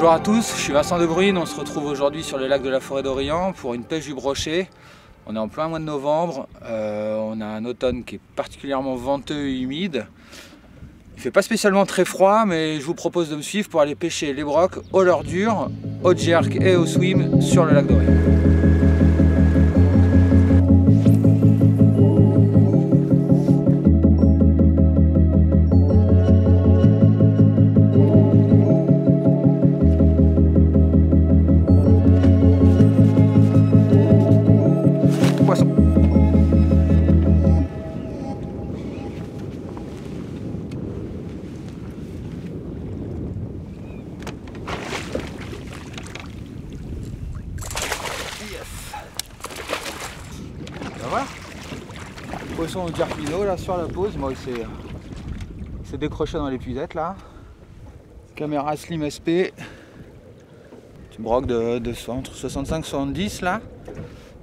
Bonjour à tous, je suis Vincent De Bruyne, on se retrouve aujourd'hui sur le lac de la Forêt d'Orient pour une pêche du brochet. On est en plein mois de novembre, on a un automne qui est particulièrement venteux et humide. Il fait pas spécialement très froid, mais je vous propose de me suivre pour aller pêcher les brocs au leurre dur, au jerk et au swim sur le lac d'Orient. Ben voilà, poisson au jerk minnow là sur la pause. Moi il s'est décroché dans l'épuisette là. Caméra Slim SP, petit broc de entre 65 et 70 là.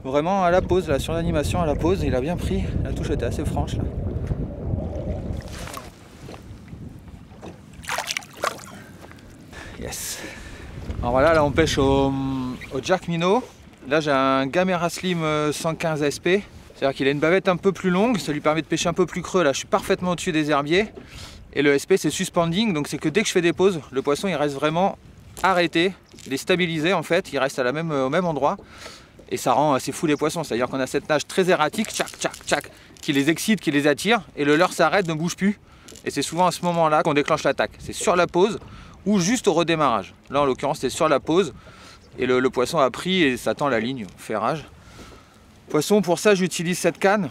Vraiment à la pause là, sur l'animation à la pause, il a bien pris. La touche était assez franche là. Yes. Alors voilà, là on pêche au jerk minnow. Là j'ai un Gamera Slim 115 SP, c'est-à-dire qu'il a une bavette un peu plus longue, ça lui permet de pêcher un peu plus creux. Là je suis parfaitement au-dessus des herbiers. Et le SP c'est suspending, donc c'est que dès que je fais des pauses, le poisson il reste vraiment arrêté, il est stabilisé en fait, il reste au même endroit. Et ça rend assez fou les poissons, c'est-à-dire qu'on a cette nage très erratique, tchac, tchac, tchac, qui les excite, qui les attire, et le leurre s'arrête, ne bouge plus. Et c'est souvent à ce moment-là qu'on déclenche l'attaque. C'est sur la pause ou juste au redémarrage. Là en l'occurrence c'est sur la pause. Et le poisson a pris et ça tend la ligne, ferrage. Poisson, pour ça j'utilise cette canne.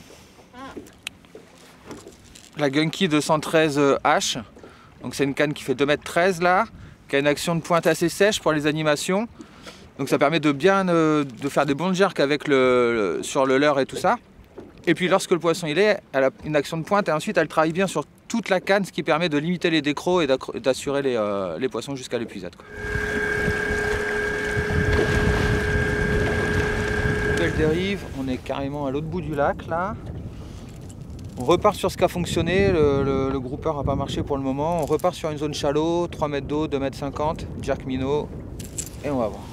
La Gunky 213H. Donc c'est une canne qui fait 2,13 m là, qui a une action de pointe assez sèche pour les animations. Donc ça permet de bien de faire des bons jerks avec sur le leurre et tout ça. Et puis lorsque le poisson elle a une action de pointe et ensuite elle travaille bien sur toute la canne, ce qui permet de limiter les décros et d'assurer les poissons jusqu'à l'épuisette. Pêche dérive, on est carrément à l'autre bout du lac là. On repart sur ce qui a fonctionné, le grouper n'a pas marché pour le moment. On repart sur une zone shallow, 3 mètres d'eau, 2,50 m, jerk minnow, et on va voir.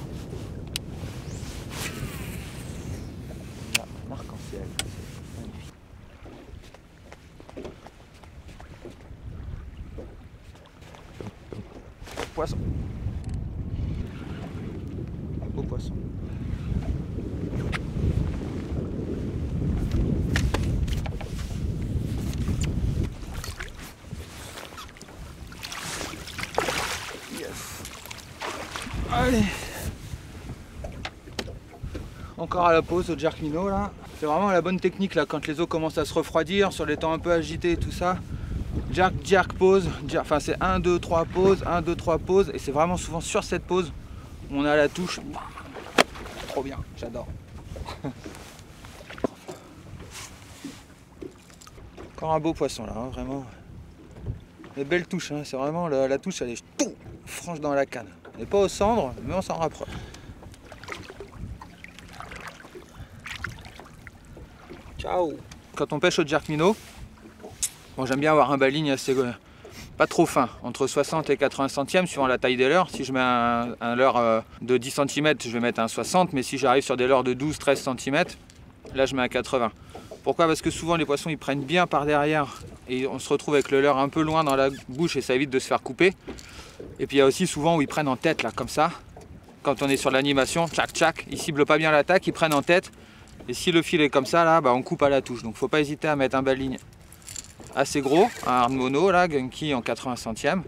Là, un arc-en-ciel, magnifique. Poisson. Un beau poisson. Allez, encore à la pause au jerk minnow là. C'est vraiment la bonne technique là quand les eaux commencent à se refroidir, sur les temps un peu agités et tout ça. Jerk, jerk, pause, enfin c'est 1, 2, 3 pause, 1, 2, 3 pause, et c'est vraiment souvent sur cette pause où on a la touche. Trop bien, j'adore. Encore un beau poisson là, hein, vraiment. Des belles touches, hein, c'est vraiment la touche, elle est franche dans la canne. On n'est pas au cendre, mais on s'en rapproche. Ciao. Quand on pêche au jerk minnow, bon, j'aime bien avoir un baligne assez pas trop fin, entre 60 et 80 centièmes suivant la taille des leurres. Si je mets un leurre de 10 cm, je vais mettre un 60, mais si j'arrive sur des leurres de 12-13 cm, là je mets un 80. Pourquoi? Parce que souvent les poissons ils prennent bien par derrière et on se retrouve avec le leurre un peu loin dans la bouche et ça évite de se faire couper. Et puis il y a aussi souvent où ils prennent en tête là comme ça. Quand on est sur l'animation, tchac tchac, ils ciblent pas bien l'attaque, ils prennent en tête. Et si le fil est comme ça là, bah, on coupe à la touche. Donc faut pas hésiter à mettre un baligne assez gros, un hard mono là, Gunky en 80 centièmes.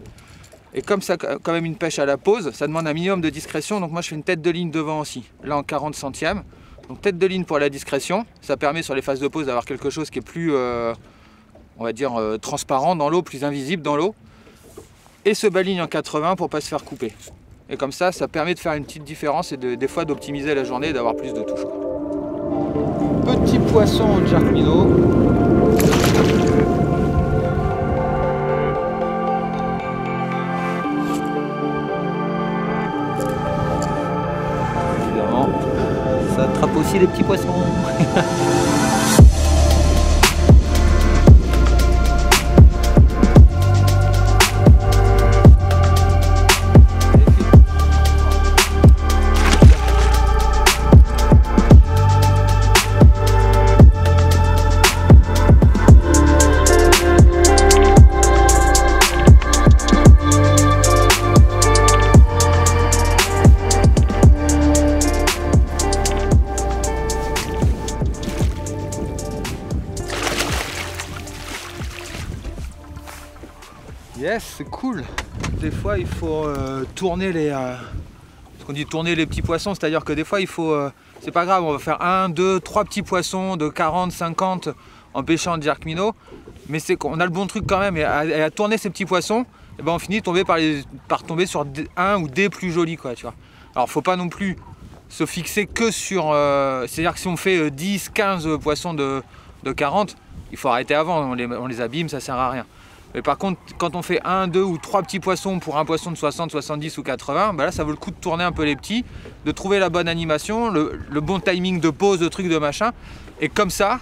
Et comme ça quand même une pêche à la pause, ça demande un minimum de discrétion. Donc moi je fais une tête de ligne devant aussi, là en 40 centièmes. Donc tête de ligne pour la discrétion, ça permet sur les phases de pause d'avoir quelque chose qui est plus, on va dire, transparent dans l'eau, plus invisible dans l'eau. Et ce baligne en 80 pour pas se faire couper. Et comme ça, ça permet de faire une petite différence et des fois d'optimiser la journée et d'avoir plus de touches. Petit poisson au jerk minnow. Évidemment, ça attrape aussi les petits poissons. Yes, c'est cool. Des fois il faut tourner les... ce qu'on dit tourner les petits poissons, c'est-à-dire que des fois il faut... c'est pas grave, on va faire 1, 2, 3 petits poissons de 40, 50 en pêchant en jerk minnow. Mais c'est qu'on a le bon truc quand même, et à tourner ces petits poissons, et ben on finit par tomber sur un ou des plus jolis, quoi, tu vois. Alors faut pas non plus se fixer que sur... c'est-à-dire que si on fait 10, 15 poissons de 40, il faut arrêter avant, on les abîme, ça sert à rien. Mais par contre, quand on fait 1, 2 ou 3 petits poissons pour un poisson de 60, 70 ou 80, ben là ça vaut le coup de tourner un peu les petits, de trouver la bonne animation, le bon timing de pause, de truc, de machin. Et comme ça,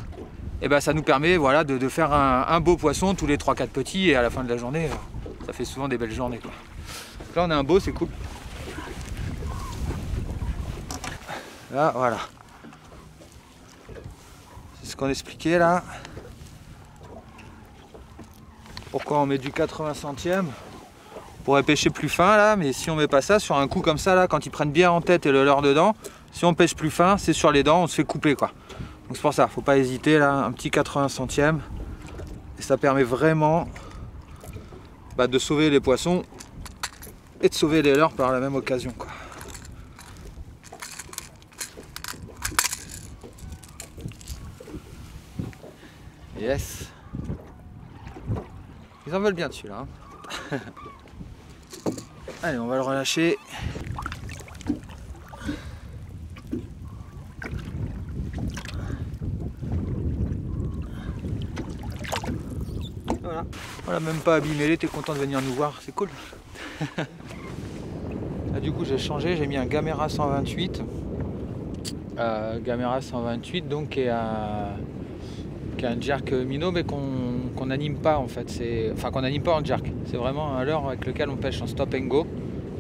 et ben ça nous permet voilà, de faire un beau poisson tous les 3-4 petits, et à la fin de la journée, ça fait souvent des belles journées, quoi. Là on a un beau, c'est cool. Là, voilà. C'est ce qu'on expliquait là. Pourquoi on met du 80 centièmes? On pourrait pêcher plus fin là, mais si on met pas ça sur un coup comme ça là, quand ils prennent bien en tête et le leurre dedans, si on pêche plus fin, c'est sur les dents, on se fait couper, quoi. Donc c'est pour ça, faut pas hésiter là, un petit 80 centièmes. Et ça permet vraiment de sauver les poissons et de sauver les leurres par la même occasion, quoi. Yes. Ils en veulent bien dessus là. Hein. Allez, on va le relâcher. Voilà. On l'a même pas abîmé, t'es content de venir nous voir, c'est cool. Là, du coup j'ai changé, j'ai mis un Gamera 128. Gamera 128 donc qui est un jerk minnow, mais qu'on n'anime pas en fait, enfin qu'on n'anime pas en jerk. C'est vraiment un leurre avec lequel on pêche en stop and go.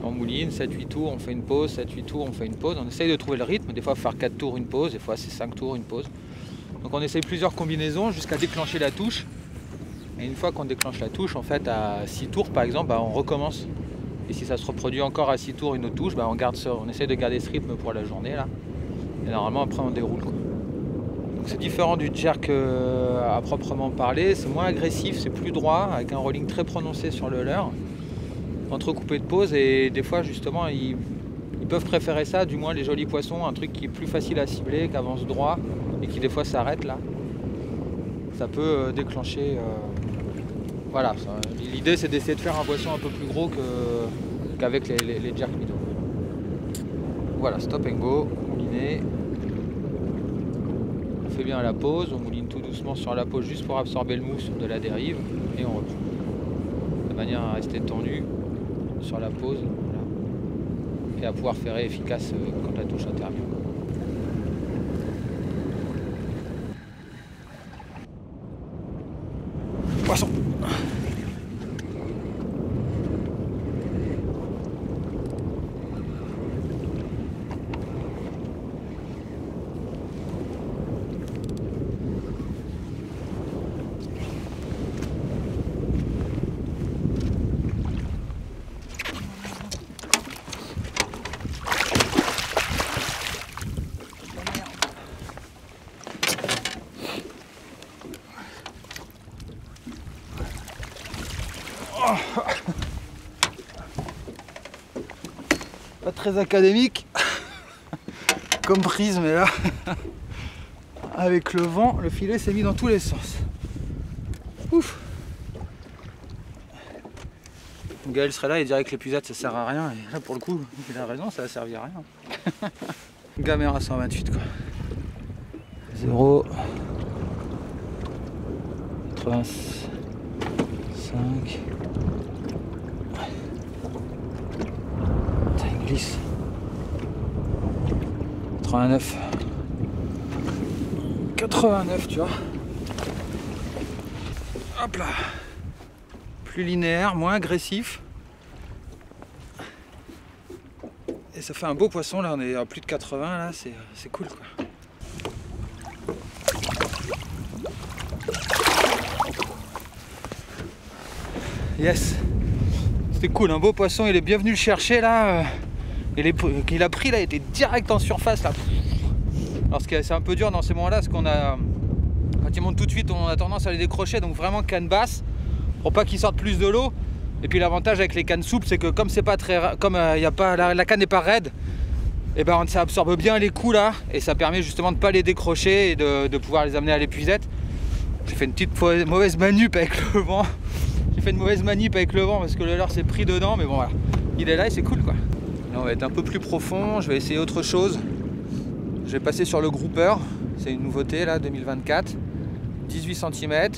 On mouline, 7-8 tours, on fait une pause, 7-8 tours, on fait une pause. On essaye de trouver le rythme, des fois il faut faire 4 tours, une pause, des fois c'est 5 tours, une pause. Donc on essaye plusieurs combinaisons jusqu'à déclencher la touche. Et une fois qu'on déclenche la touche, en fait à 6 tours par exemple, on recommence. Et si ça se reproduit encore à 6 tours une autre touche, on garde ça, on essaye de garder ce rythme pour la journée là. Et normalement après on déroule, quoi. C'est différent du jerk à proprement parler, c'est moins agressif, c'est plus droit, avec un rolling très prononcé sur le leurre, entrecoupé de pauses, et des fois justement ils peuvent préférer ça, du moins les jolis poissons, un truc qui est plus facile à cibler, qui avance droit et qui des fois s'arrête là. Ça peut déclencher... voilà, l'idée c'est d'essayer de faire un poisson un peu plus gros qu'avec les jerk minnow. Voilà, stop and go, mouliné. On fait bien la pause, on mouline tout doucement sur la pause juste pour absorber le mou sur de la dérive et on reprend. De manière à rester tendu sur la pause, voilà. Et à pouvoir ferrer efficace quand la touche intervient. Poisson! Pas très académique comme prise, mais là avec le vent le filet s'est mis dans tous les sens. Ouf. Gaël serait là et dirait que l'épuisade ça sert à rien, et là pour le coup il a raison, ça va servir à rien. Gamera 128 quoi. 0 85 glisse 89 tu vois, hop là, plus linéaire, moins agressif, et ça fait un beau poisson. Là on est à plus de 80, là c'est cool quoi. Yes, c'était cool, un beau poisson, il est bien venu le chercher là. Qu'il a pris là, il était direct en surface là. Alors c'est un peu dur dans ces moments là, parce qu'on a, quand il monte tout de suite on a tendance à les décrocher, donc vraiment canne basse pour pas qu'il sorte plus de l'eau. Et puis l'avantage avec les cannes souples, c'est que comme c'est pas très, comme y a pas, la canne n'est pas raide, et ben ça absorbe bien les coups là, et ça permet justement de ne pas les décrocher et de pouvoir les amener à l'épuisette. J'ai fait une petite mauvaise manip avec le vent. J'ai fait une mauvaise manip avec le vent parce que le leurre s'est pris dedans, mais bon voilà, il est là et c'est cool quoi. Là on va être un peu plus profond, je vais essayer autre chose. Je vais passer sur le grouper, c'est une nouveauté là 2024, 18 cm.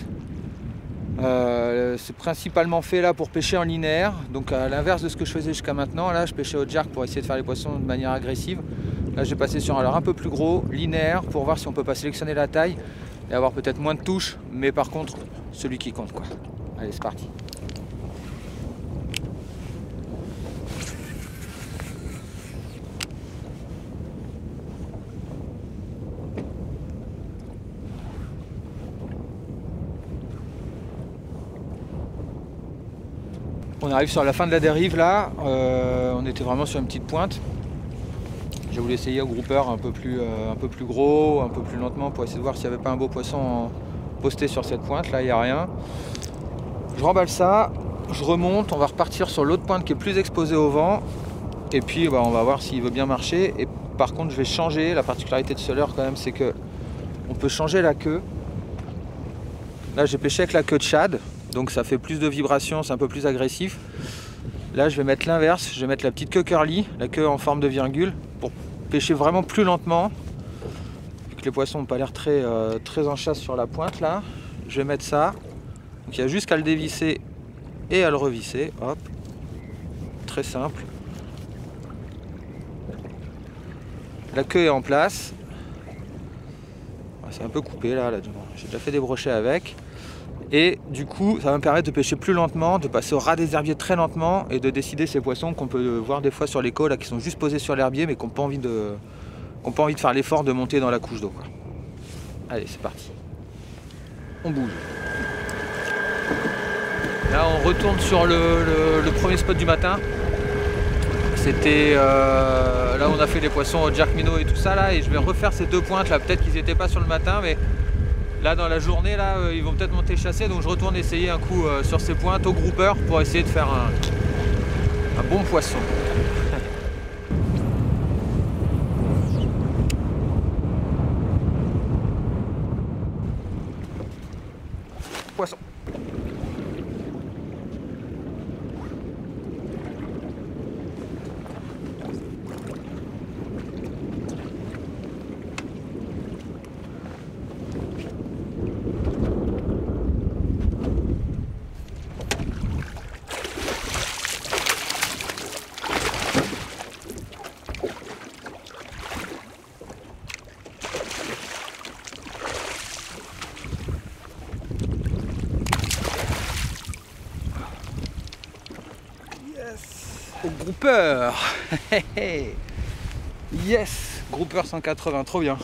C'est principalement fait là pour pêcher en linéaire, donc à l'inverse de ce que je faisais jusqu'à maintenant. Là je pêchais au jerk pour essayer de faire les poissons de manière agressive. Là j'ai passé sur un leurre un peu plus gros, linéaire, pour voir si on peut pas sélectionner la taille et avoir peut-être moins de touches, mais par contre celui qui compte quoi. Allez c'est parti. On arrive sur la fin de la dérive là, on était vraiment sur une petite pointe. J'ai voulu essayer au grouper un peu plus gros, un peu plus lentement pour essayer de voir s'il n'y avait pas un beau poisson posté sur cette pointe. Là il n'y a rien. Je remballe ça, je remonte, on va repartir sur l'autre pointe qui est plus exposée au vent. Et puis on va voir s'il veut bien marcher. Et par contre je vais changer, la particularité de ce leurre quand même c'est que on peut changer la queue. Là j'ai pêché avec la queue de shad. Donc ça fait plus de vibrations, c'est un peu plus agressif. Là je vais mettre l'inverse, je vais mettre la petite queue curly, la queue en forme de virgule, pour pêcher vraiment plus lentement. Vu que les poissons n'ont pas l'air très en chasse sur la pointe là. Je vais mettre ça. Donc il y a juste qu'à le dévisser et à le revisser. Hop. Très simple. La queue est en place. C'est un peu coupé là, j'ai déjà fait des brochets avec. Et du coup, ça va me permettre de pêcher plus lentement, de passer au ras des herbiers très lentement et de décider ces poissons qu'on peut voir des fois sur les côtes, là, qui sont juste posés sur l'herbier mais qui n'ont pas envie de faire l'effort de monter dans la couche d'eau. Allez, c'est parti. On bouge. Là, on retourne sur le premier spot du matin. C'était là où on a fait les poissons au jerk minnow et tout ça là, et je vais refaire ces deux pointes là. Peut-être qu'ils n'étaient pas sur le matin, mais là dans la journée là ils vont peut-être monter chasser, donc je retourne essayer un coup sur ces pointes au grouper pour essayer de faire un bon poisson. Poisson. Au grouper. Yes, grouper 180, trop bien.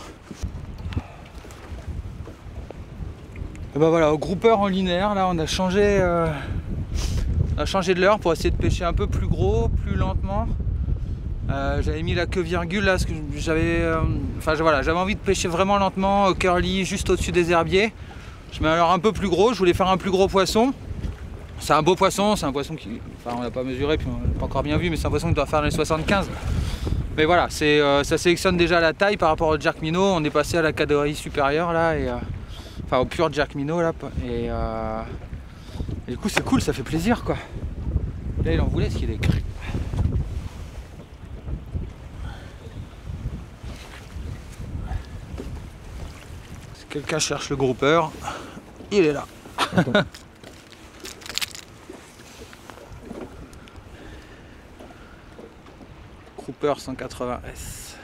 Et ben voilà, au grouper en linéaire, là on a changé de leurre pour essayer de pêcher un peu plus gros, plus lentement. J'avais mis la queue virgule là, parce que j'avais envie de pêcher vraiment lentement, au curly, juste au-dessus des herbiers. Je mets un leurre un peu plus gros, je voulais faire un plus gros poisson. C'est un beau poisson, c'est un poisson qui, enfin on l'a pas mesuré, puis on l'a pas encore bien vu, mais c'est un poisson qui doit faire les 75. Mais voilà, ça sélectionne déjà la taille par rapport au jerk minnow. On est passé à la catégorie supérieure là, et enfin au pur jerk minnow là, et du coup c'est cool, ça fait plaisir quoi. Là il en voulait ce qu'il est. Si quelqu'un cherche le grouper, il est là. Grouper 180S.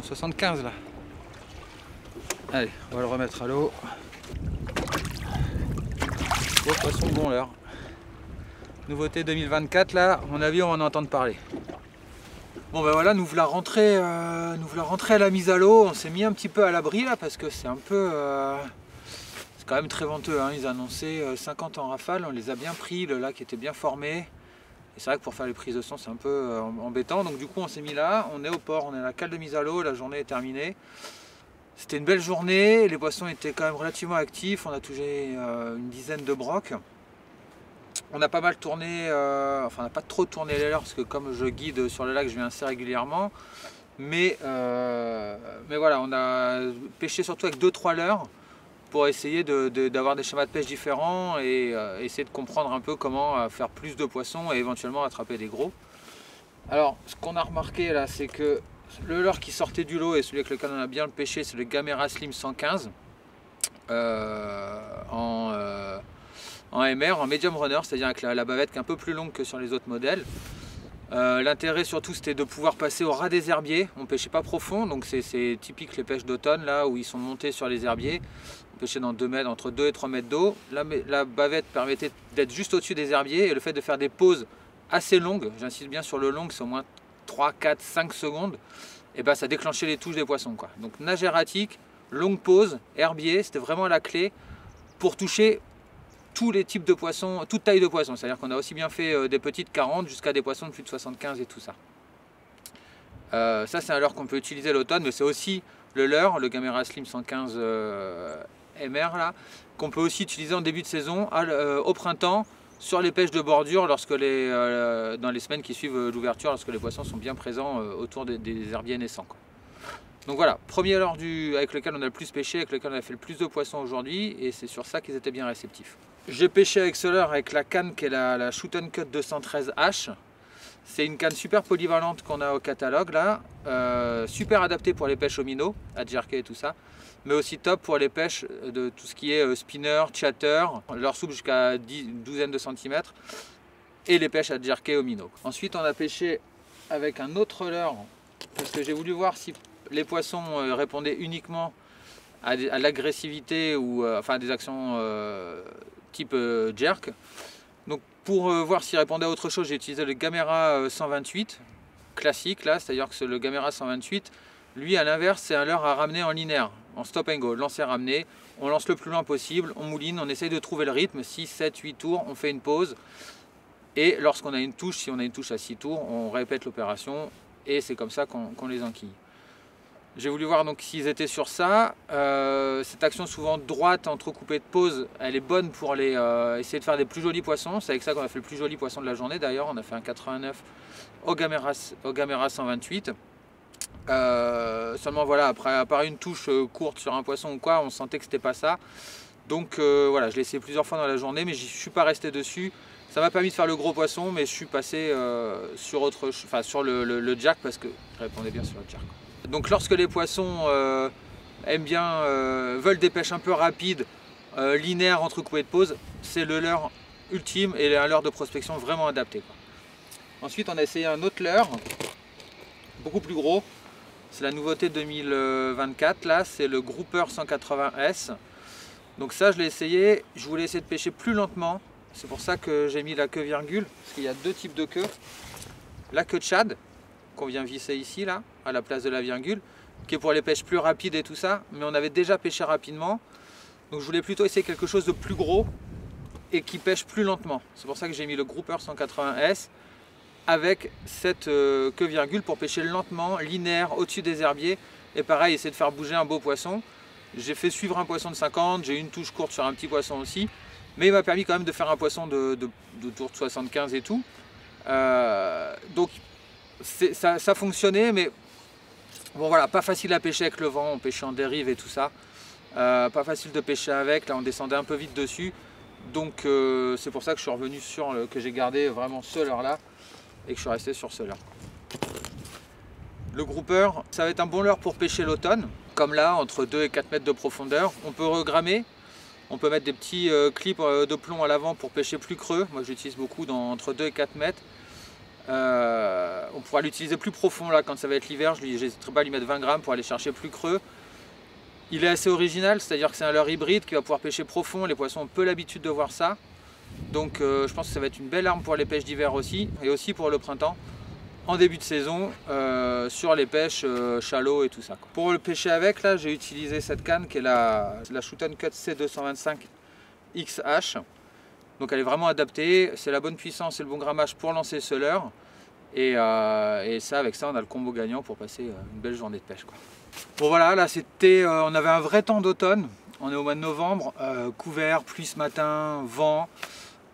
75 là. Allez, on va le remettre à l'eau. Beau poisson, bon leurre. Nouveauté 2024 là, à mon avis on va en entendre parler. Bon ben voilà, nous voilà rentrés à la mise à l'eau. On s'est mis un petit peu à l'abri là parce que c'est un peu... c'est quand même très venteux, hein. Ils annonçaient 50 en rafale, on les a bien pris, le lac était bien formé. Et c'est vrai que pour faire les prises de son c'est un peu embêtant, donc du coup on s'est mis là, on est au port, on est à la cale de mise à l'eau, la journée est terminée. C'était une belle journée, les poissons étaient quand même relativement actifs, on a touché une dizaine de brocs. On a pas mal tourné, enfin on n'a pas trop tourné les leurres parce que comme je guide sur le lac, je viens assez régulièrement. Mais voilà, on a pêché surtout avec 2-3 leurres pour essayer d'avoir des schémas de pêche différents et essayer de comprendre un peu comment faire plus de poissons et éventuellement attraper des gros. Alors, ce qu'on a remarqué là, c'est que le leurre qui sortait du lot et celui avec lequel on a bien pêché, c'est le Gamera Slim 115 en MR, en medium runner, c'est-à-dire avec la bavette qui est un peu plus longue que sur les autres modèles. L'intérêt surtout c'était de pouvoir passer au ras des herbiers. On pêchait pas profond, donc c'est typique les pêches d'automne là où ils sont montés sur les herbiers. On pêchait dans 2 mètres, entre 2 et 3 mètres d'eau. La bavette permettait d'être juste au-dessus des herbiers et le fait de faire des pauses assez longues, j'insiste bien sur le long, c'est au moins 3, 4, 5 secondes, et ben ça déclenchait les touches des poissons, quoi. Donc nage erratique, longue pause, herbier, c'était vraiment la clé pour toucher tous les types de poissons, toute taille de poissons. C'est-à-dire qu'on a aussi bien fait des petites 40 jusqu'à des poissons de plus de 75 et tout ça. Ça c'est un leurre qu'on peut utiliser à l'automne, mais c'est aussi le leurre, le Gamera Slim 115 MR là, qu'on peut aussi utiliser en début de saison, au printemps, sur les pêches de bordure, lorsque dans les semaines qui suivent l'ouverture, lorsque les poissons sont bien présents autour des herbiers naissants, quoi. Donc voilà, premier leurre avec lequel on a le plus pêché, avec lequel on a fait le plus de poissons aujourd'hui, et c'est sur ça qu'ils étaient bien réceptifs. J'ai pêché avec ce leurre avec la canne qui est la Shoot & Cut 213H. C'est une canne super polyvalente qu'on a au catalogue là, super adaptée pour les pêches au minnow, à jerker et tout ça, mais aussi top pour les pêches de tout ce qui est spinner, chatter, leur soupe jusqu'à une douzaine de centimètres, et les pêches à jerker au minnow. Ensuite on a pêché avec un autre leurre, parce que j'ai voulu voir si les poissons répondaient uniquement à l'agressivité ou enfin à des actions type jerk. Donc pour voir s'il répondait à autre chose, j'ai utilisé le Gamera 128 classique là, c'est-à-dire que le Gamera 128, lui à l'inverse, c'est un leurre à ramener en linéaire, en stop and go, lancer ramener, on lance le plus loin possible, on mouline, on essaye de trouver le rythme, 6, 7, 8 tours, on fait une pause, et lorsqu'on a une touche, si on a une touche à 6 tours, on répète l'opération, et c'est comme ça qu'on les enquille. J'ai voulu voir donc s'ils étaient sur ça. Cette action souvent droite, entrecoupée de pause, elle est bonne pour essayer de faire des plus jolis poissons. C'est avec ça qu'on a fait le plus joli poisson de la journée d'ailleurs. On a fait un 89 au Gamera 128. Seulement voilà, après à part une touche courte sur un poisson ou quoi, on sentait que c'était pas ça. Donc voilà, je l'ai essayé plusieurs fois dans la journée, mais je suis pas resté dessus. Ça m'a permis de faire le gros poisson, mais je suis passé sur le jerk parce que je répondais bien sur le jerk. Donc lorsque les poissons aiment bien, veulent des pêches un peu rapides, linéaires, entrecoupées de pause, c'est le leurre ultime et un leurre de prospection vraiment adapté, quoi. Ensuite on a essayé un autre leurre, beaucoup plus gros, c'est la nouveauté 2024 là, c'est le Grouper 180S. Donc ça je l'ai essayé, je voulais essayer de pêcher plus lentement, c'est pour ça que j'ai mis la queue virgule, parce qu'il y a deux types de queues. La queue de shad, qu'on vient visser ici là, à la place de la virgule, qui est pour les pêches plus rapides et tout ça, mais on avait déjà pêché rapidement, donc je voulais plutôt essayer quelque chose de plus gros et qui pêche plus lentement. C'est pour ça que j'ai mis le Grouper 180S avec cette queue virgule pour pêcher lentement, linéaire, au-dessus des herbiers, et pareil, essayer de faire bouger un beau poisson. J'ai fait suivre un poisson de 50, j'ai eu une touche courte sur un petit poisson aussi, mais il m'a permis quand même de faire un poisson de tour de 75 et tout. Donc ça fonctionnait, mais bon voilà, pas facile à pêcher avec le vent, on pêchait en dérive et tout ça. Pas facile de pêcher avec, là on descendait un peu vite dessus. Donc c'est pour ça que je suis revenu que j'ai gardé vraiment ce leurre là et que je suis resté sur ce leurre. Le grouper, ça va être un bon leurre pour pêcher l'automne, comme là, entre 2 et 4 mètres de profondeur. On peut regrammer, on peut mettre des petits clips de plomb à l'avant pour pêcher plus creux. Moi j'utilise beaucoup entre 2 et 4 mètres. On pourra l'utiliser plus profond là quand ça va être l'hiver, je n'hésiterai pas à lui mettre 20 grammes pour aller chercher plus creux. Il est assez original, c'est-à-dire que c'est un leurre hybride qui va pouvoir pêcher profond, les poissons ont peu l'habitude de voir ça. Donc je pense que ça va être une belle arme pour les pêches d'hiver aussi, et aussi pour le printemps, en début de saison, sur les pêches shallow et tout ça, quoi. Pour le pêcher avec, là j'ai utilisé cette canne qui est la Shoot & Cut C225 XH. Donc elle est vraiment adaptée, c'est la bonne puissance et le bon grammage pour lancer ce leurre. Et ça, avec ça, on a le combo gagnant pour passer une belle journée de pêche, quoi. Bon voilà, là c'était, on avait un vrai temps d'automne. On est au mois de novembre, couvert, pluie ce matin, vent.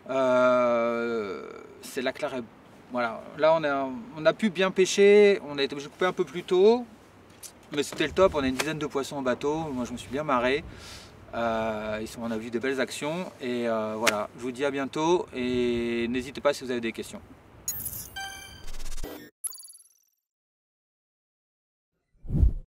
C'est la claire. Voilà, là on a pu bien pêcher, on a été obligé de couper un peu plus tôt, mais c'était le top. On a une dizaine de poissons au bateau, moi je me suis bien marré. On a vu de belles actions et voilà, je vous dis à bientôt et n'hésitez pas si vous avez des questions.